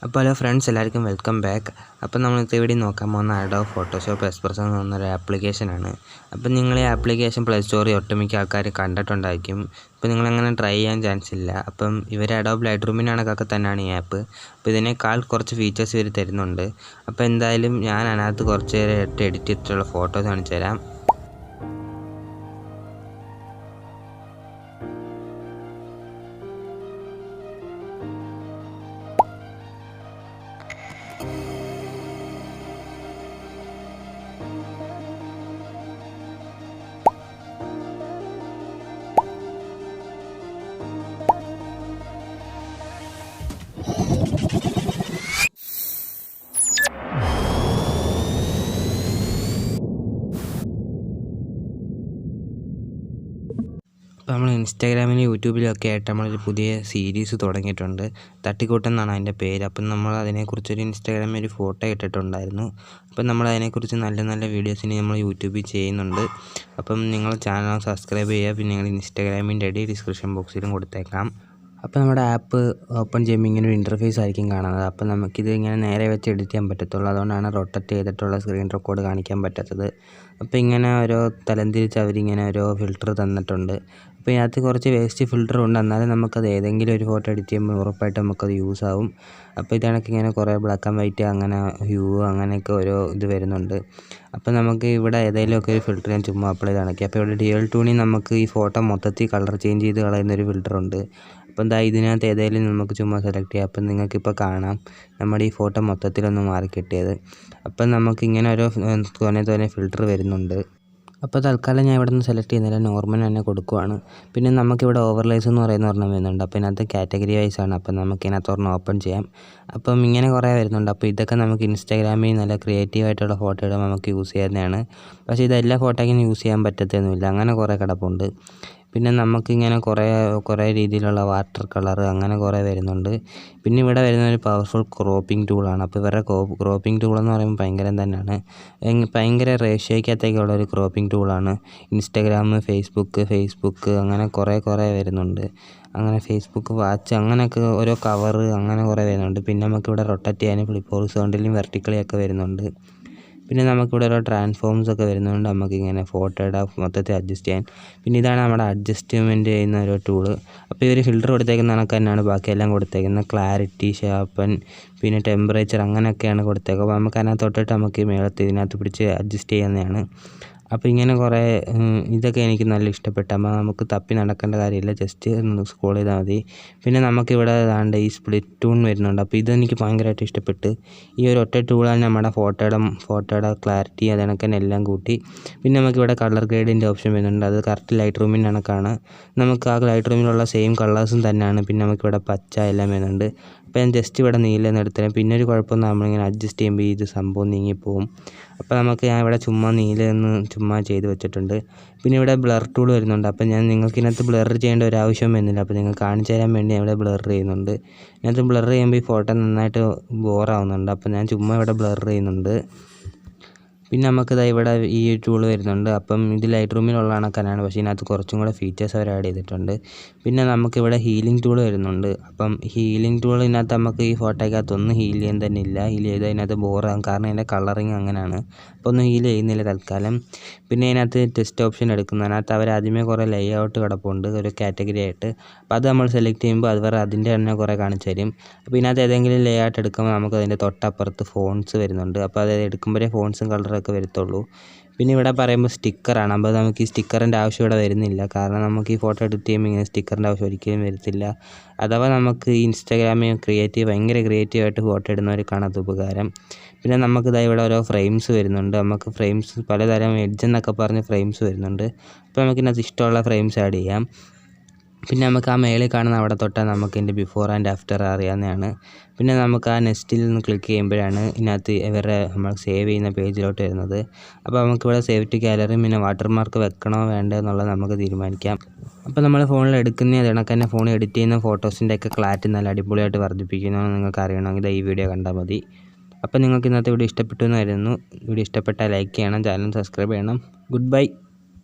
അപ്പോൾ hello friends, എല്ലാവർക്കും welcome back. അപ്പോൾ നമ്മളിത് ഇവിടെ നോക്കാൻ പോകുന്ന അഡോബ് ഫോട്ടോഷോപ്പ് എക്സ്പ്രസ് എന്ന് പറഞ്ഞൊരു ആപ്ലിക്കേഷനാണ്. അപ്പോൾ നിങ്ങൾ ഈ ആപ്ലിക്കേഷൻ പ്ലേ സ്റ്റോറിൽ ഒട്ടുമിക്ക ആൾക്കാർ കണ്ടിട്ടുണ്ടായിരിക്കും. അപ്പോൾ നിങ്ങളങ്ങനെ ട്രൈ ചെയ്യാൻ ചാൻസ് ഇല്ല. അപ്പം ഇവർ അഡോബ് ലൈറ്റ് റൂമിനാണൊക്കെ തന്നെയാണ് ഈ ആപ്പ്. അപ്പോൾ ഇതിനേക്കാൾ കുറച്ച് ഫീച്ചേഴ്സ് ഇവർ തരുന്നുണ്ട്. അപ്പോൾ എന്തായാലും ഞാൻ അതിനകത്ത് കുറച്ച് എഡിറ്റ് ചെയ്തിട്ടുള്ള ഫോട്ടോസ് കാണിച്ചു തരാം. അപ്പോൾ നമ്മൾ ഇൻസ്റ്റാഗ്രാമിലും യൂട്യൂബിലൊക്കെ ആയിട്ട് നമ്മളൊരു പുതിയ സീരീസ് തുടങ്ങിയിട്ടുണ്ട്. തട്ടിക്കൂട്ടെന്നാണ് അതിൻ്റെ പേര്. അപ്പം നമ്മൾ അതിനെക്കുറിച്ചൊരു ഇൻസ്റ്റാഗ്രാമിൽ ഒരു ഫോട്ടോ ഇട്ടിട്ടുണ്ടായിരുന്നു. അപ്പം നമ്മൾ അതിനെക്കുറിച്ച് നല്ല നല്ല വീഡിയോസിന് നമ്മൾ യൂട്യൂബിൽ ചെയ്യുന്നുണ്ട്. അപ്പം നിങ്ങൾ ചാനൽ സബ്സ്ക്രൈബ് ചെയ്യുക. പിന്നെ നിങ്ങൾ ഇൻസ്റ്റാഗ്രാമിൻ്റെ ഐഡി ഡിസ്ക്രിപ്ഷൻ ബോക്സിലും കൊടുത്തേക്കാം. അപ്പോൾ നമ്മുടെ ആപ്പ് ഓപ്പൺ ചെയ്യുമ്പോൾ ഇങ്ങനെ ഒരു ഇൻ്റർഫേസ് ആയിരിക്കും കാണുന്നത്. അപ്പോൾ നമുക്കിത് ഇങ്ങനെ നേരെ വെച്ച് എഡിറ്റ് ചെയ്യാൻ പറ്റത്തുള്ളൂ. അതുകൊണ്ടാണ് റൊട്ടേറ്റ് ചെയ്തിട്ടുള്ള സ്ക്രീൻ റെക്കോർഡ് കാണിക്കാൻ പറ്റാത്തത്. അപ്പോൾ ഇങ്ങനെ ഓരോ തരംതിരിച്ച് അവരിങ്ങനെ ഓരോ ഫിൽറ്റർ തന്നിട്ടുണ്ട്. അപ്പോൾ ഇതിനകത്ത് കുറച്ച് വേസ്റ്റ് ഫിൽറ്റർ ഉണ്ട്. എന്നാലും നമുക്കത് ഏതെങ്കിലും ഒരു ഫോട്ടോ എഡിറ്റ് ചെയ്യുമ്പോൾ ഉറപ്പായിട്ട് നമുക്കത് യൂസ് ആവും. അപ്പോൾ ഇതാണെങ്കിൽ ഇങ്ങനെ കുറേ ബ്ലാക്ക് ആൻഡ് വൈറ്റ് അങ്ങനെ ഹ്യൂ അങ്ങനെയൊക്കെ ഓരോ ഇത് വരുന്നുണ്ട്. അപ്പോൾ നമുക്ക് ഇവിടെ ഏതെങ്കിലുമൊക്കെ ഒരു ഫിൽറ്റർ ഞാൻ ചുമ്മാ അപ്ലൈ ചെയ്ത് കാണിക്കാം. അപ്പോൾ ഇവിടെ ഡ്യുവൽ ടൂണിൽ നമുക്ക് ഈ ഫോട്ടോ മൊത്തത്തിൽ കളർ ചേഞ്ച് ചെയ്ത് കളയുന്നൊരു ഫിൽറ്ററുണ്ട്. അപ്പം എന്താ ഇതിനകത്ത് ഏതെങ്കിലും നമുക്ക് ചുമ്മാ സെലക്ട് ചെയ്യാം. അപ്പം നിങ്ങൾക്കിപ്പോൾ കാണാം നമ്മുടെ ഈ ഫോട്ടോ മൊത്തത്തിലൊന്ന് മാറി കിട്ടിയത്. അപ്പം നമുക്കിങ്ങനെ ഓരോ തോനെ ഫിൽറ്റർ വരുന്നുണ്ട്. അപ്പോൾ തൽക്കാലം ഞാൻ ഇവിടെ നിന്ന് സെലക്ട് ചെയ്യുന്നില്ല, നോർമൽ തന്നെ കൊടുക്കുവാണ്. പിന്നെ നമുക്കിവിടെ ഓവർലേസ് എന്ന് പറയുന്ന ഒരെണ്ണം വരുന്നുണ്ട്. അപ്പോൾ ഇതിനകത്ത് കാറ്റഗറി വൈസ് ആണ്. അപ്പം നമുക്ക് ഇതിനകത്ത് ഒരെണ്ണം ഓപ്പൺ ചെയ്യാം. അപ്പം ഇങ്ങനെ കുറേ വരുന്നുണ്ട്. അപ്പോൾ ഇതൊക്കെ നമുക്ക് ഇൻസ്റ്റാഗ്രാമിൽ നല്ല ക്രിയേറ്റീവായിട്ടുള്ള ഫോട്ടോ ഇടുമ്പോൾ നമുക്ക് യൂസ് ചെയ്യുന്നതാണ്. പക്ഷേ ഇതെല്ലാ ഫോട്ടോയ്ക്കും യൂസ് ചെയ്യാൻ പറ്റത്തൊന്നുമില്ല. അങ്ങനെ കുറേ കിടപ്പുണ്ട്. പിന്നെ നമുക്കിങ്ങനെ കുറേ രീതിയിലുള്ള വാട്ടർ കളർ അങ്ങനെ കുറേ വരുന്നുണ്ട്. പിന്നെ ഇവിടെ വരുന്ന ഒരു പവർഫുൾ ക്രോപ്പിംഗ് ടൂളാണ്. അപ്പോൾ ഇവരുടെ ക്രോപ്പിംഗ് ടൂളെന്ന് പറയുമ്പോൾ ഭയങ്കരം തന്നെയാണ്. ഭയങ്കര റേഷ്യോയ്ക്കകത്തേക്കുള്ള ഒരു ക്രോപ്പിംഗ് ടൂളാണ്. ഇൻസ്റ്റാഗ്രാം, ഫേസ്ബുക്ക് അങ്ങനെ കുറേ വരുന്നുണ്ട്. അങ്ങനെ ഫേസ്ബുക്ക് വാച്ച് അങ്ങനെയൊക്കെ ഓരോ കവറ് അങ്ങനെ കുറേ വരുന്നുണ്ട്. പിന്നെ നമുക്കിവിടെ റൊട്ടേറ്റ് ചെയ്യാനും ഫ്ലിപ്പ് ഹൊറിസോണ്ടലും വെർട്ടിക്കലും ഒക്കെ വരുന്നുണ്ട്. പിന്നെ നമുക്കിവിടെ ഓരോ ട്രാൻസ്ഫോംസ് ഒക്കെ വരുന്നുണ്ട്. നമുക്കിങ്ങനെ ഫോട്ടോയുടെ മൊത്തത്തിൽ അഡ്ജസ്റ്റ് ചെയ്യാൻ. പിന്നെ ഇതാണ് നമ്മുടെ അഡ്ജസ്റ്റ്മെൻറ്റ് ചെയ്യുന്ന ഒരു ടൂള്. അപ്പോൾ ഇവർ ഫിൽറ്റർ കൊടുത്തേക്കുന്ന കണക്ക് തന്നെയാണ് ബാക്കിയെല്ലാം കൊടുത്തേക്കുന്നത്. ക്ലാരിറ്റി, ഷാർപ്പൻ, പിന്നെ ടെമ്പറേച്ചർ അങ്ങനെയൊക്കെയാണ് കൊടുത്തേക്കുക. അപ്പോൾ നമുക്ക് അതിനകത്ത് തൊട്ടിട്ട് നമുക്ക് മേളത്ത് ഇതിനകത്ത് പിടിച്ച് അഡ്ജസ്റ്റ് ചെയ്യുന്നതാണ്. അപ്പോൾ ഇങ്ങനെ കുറേ ഇതൊക്കെ എനിക്ക് നല്ല ഇഷ്ടപ്പെട്ടു. അപ്പോൾ നമുക്ക് തപ്പി നടക്കേണ്ട കാര്യമില്ല, ജസ്റ്റ് ഒന്ന് സ്ക്രോൾ ചെയ്താൽ മതി. പിന്നെ നമുക്കിവിടെ ഏതാണ്ട് ഈ സ്പ്ലിറ്റ് ടൂൺ വരുന്നുണ്ട്. അപ്പോൾ ഇതെനിക്ക് ഭയങ്കരമായിട്ട് ഇഷ്ടപ്പെട്ട്. ഈ ഒരു ഒറ്റ ടൂളാണ് നമ്മുടെ ഫോട്ടോയുടെ ക്ലാരിറ്റി അതിനൊക്കെ എല്ലാം കൂട്ടി. പിന്നെ നമുക്കിവിടെ കളർ ഗ്രേഡിൻ്റെ ഓപ്ഷൻ വരുന്നുണ്ട്. അത് കറക്റ്റ് ലൈറ്റ് റൂമിൻ്റെ കണക്കാണ്. നമുക്ക് ആ ലൈറ്റ് റൂമിലുള്ള സെയിം കളേഴ്സും തന്നെയാണ്. പിന്നെ നമുക്കിവിടെ പച്ച എല്ലാം വരുന്നുണ്ട്. അപ്പോൾ ഞാൻ ജസ്റ്റ് ഇവിടെ നീല എടുത്തരാം. പിന്നെ ഒരു കുഴപ്പമൊന്നും നമ്മളിങ്ങനെ അഡ്ജസ്റ്റ് ചെയ്യുമ്പോൾ ഇത് സംഭവം നീങ്ങിപ്പോവും. അപ്പോൾ ഞാൻ ഇവിടെ ചുമ്മാ നീല ചുമ്മാ ചെയ്ത് വെച്ചിട്ടുണ്ട്. പിന്നെ ഇവിടെ ബ്ലർ ടൂൾ വരുന്നുണ്ട്. അപ്പോൾ ഞാൻ നിങ്ങൾക്കിതിനകത്ത് ബ്ലർ ചെയ്യേണ്ട ഒരു ആവശ്യം വരുന്നില്ല. അപ്പോൾ നിങ്ങൾ കാണിച്ചു തരാൻ വേണ്ടി ഞാൻ ഇവിടെ ബ്ലർ ചെയ്യുന്നുണ്ട്. ഇതിനകത്ത് ബ്ലർ ചെയ്യുമ്പോൾ ഈ ഫോട്ടോ നന്നായിട്ട് ബോറാവുന്നുണ്ട്. അപ്പോൾ ഞാൻ ചുമ്മാ ഇവിടെ ബ്ലർ ചെയ്യുന്നുണ്ട്. പിന്നെ നമുക്കിതാ ഇവിടെ ഈ ടൂൾ വരുന്നുണ്ട്. അപ്പം ഇത് ലൈറ്റ് റൂമിലുള്ള കണക്കാണ്. പക്ഷേ ഇതിനകത്ത് കുറച്ചും കൂടെ ഫീച്ചേഴ്സ് അവർ ആഡ് ചെയ്തിട്ടുണ്ട്. പിന്നെ നമുക്കിവിടെ ഹീലിംഗ് ടൂൾ വരുന്നുണ്ട്. അപ്പം ഹീലിംഗ് ടൂളിനകത്ത് നമുക്ക് ഈ ഫോട്ടോയ്ക്കകത്തൊന്നും ഹീൽ ചെയ്യാൻ തന്നെ ഇല്ല. ഹീൽ ചെയ്താൽ അതിനകത്ത് ബോറാകും. കാരണം അതിൻ്റെ കളറിങ് അങ്ങനെയാണ്. അപ്പോൾ ഒന്നും ഹീൽ ചെയ്യുന്നില്ല തൽക്കാലം. പിന്നെ അതിനകത്ത് ടെസ്റ്റ് ഓപ്ഷൻ എടുക്കുന്നു. അതിനകത്ത് അവർ ആദ്യമേ കുറേ ലേ ഔട്ട് കിടപ്പുണ്ട് ഒരു കാറ്റഗറി ആയിട്ട്. അപ്പോൾ അത് നമ്മൾ സെലക്ട് ചെയ്യുമ്പോൾ അത് അതിൻ്റെ തന്നെ കുറേ കാണിച്ചു തരും. അപ്പോൾ ഇതിനകത്ത് ഏതെങ്കിലും ലേ ഔട്ട് എടുക്കുമ്പോൾ നമുക്ക് അതിൻ്റെ തൊട്ടപ്പുറത്ത് ഫോൺസ് വരുന്നുണ്ട്. അപ്പോൾ അത് എടുക്കുമ്പോഴേ ഫോൺസും കളറൊക്കെ വരത്തുള്ളൂ. പിന്നെ ഇവിടെ പറയുമ്പോൾ സ്റ്റിക്കറാണ്. അപ്പോൾ നമുക്ക് ഈ സ്റ്റിക്കറിൻ്റെ ആവശ്യം ഇവിടെ വരുന്നില്ല. കാരണം നമുക്ക് ഈ ഫോട്ടോ എഡിറ്റ് ചെയ്യുമ്പോൾ ഇങ്ങനെ സ്റ്റിക്കറിൻ്റെ ആവശ്യം ഒരിക്കലും വരത്തില്ല. അഥവാ നമുക്ക് ഈ ഇൻസ്റ്റാഗ്രാമിൽ ഭയങ്കര ക്രിയേറ്റീവായിട്ട് ഫോട്ടോ ഇടുന്നവർക്കാണ് അത് ഉപകാരം. പിന്നെ നമുക്കിതാ ഇവിടെ ഓരോ ഫ്രെയിംസ് വരുന്നുണ്ട്. നമുക്ക് ഫ്രെയിംസ് പലതരം എഡ്ജ് എന്നൊക്കെ പറഞ്ഞ് ഫ്രെയിംസ് വരുന്നുണ്ട്. അപ്പോൾ നമുക്കിതിനകത്ത് ഇഷ്ടമുള്ള ഫ്രെയിംസ് ആഡ് ചെയ്യാം. പിന്നെ നമുക്ക് ആ മേളിൽ കാണുന്ന അവിടെ തൊട്ടാൽ നമുക്ക് ഇതിൻ്റെ ബിഫോർ ആൻഡ് ആഫ്റ്റർ അറിയാവുന്നതാണ്. പിന്നെ നമുക്ക് ആ നെക്സ്റ്റിൽ നിന്ന് ക്ലിക്ക് ചെയ്യുമ്പോഴാണ് ഇതിനകത്ത് നമ്മൾ സേവ് ചെയ്യുന്ന പേജിലോട്ട് വരുന്നത്. അപ്പോൾ നമുക്കിവിടെ സേവ് ടു ഗാലറി പിന്നെ വാട്ടർമാർക്ക് വെക്കണോ വേണ്ടോ എന്നുള്ളത് നമുക്ക് തീരുമാനിക്കാം. അപ്പോൾ നമ്മൾ ഫോണിൽ എടുക്കുന്ന കണക്ക് തന്നെ ഫോണിൽ എഡിറ്റ് ചെയ്യുന്ന ഫോട്ടോസിൻ്റെയൊക്കെ ക്ലാരിറ്റി നല്ല അടിപൊളിയായിട്ട് വർദ്ധിപ്പിക്കണമെന്ന് നിങ്ങൾക്ക് അറിയണമെങ്കിൽ ഈ വീഡിയോ കണ്ടാൽ മതി. അപ്പോൾ നിങ്ങൾക്ക് ഇന്നത്തെ വീഡിയോ ഇഷ്ടപ്പെട്ടു എന്നായിരുന്നു. വീഡിയോ ഇഷ്ടപ്പെട്ടാൽ ലൈക്ക് ചെയ്യണം, ചാനൽ സബ്സ്ക്രൈബ് ചെയ്യണം. Good bye.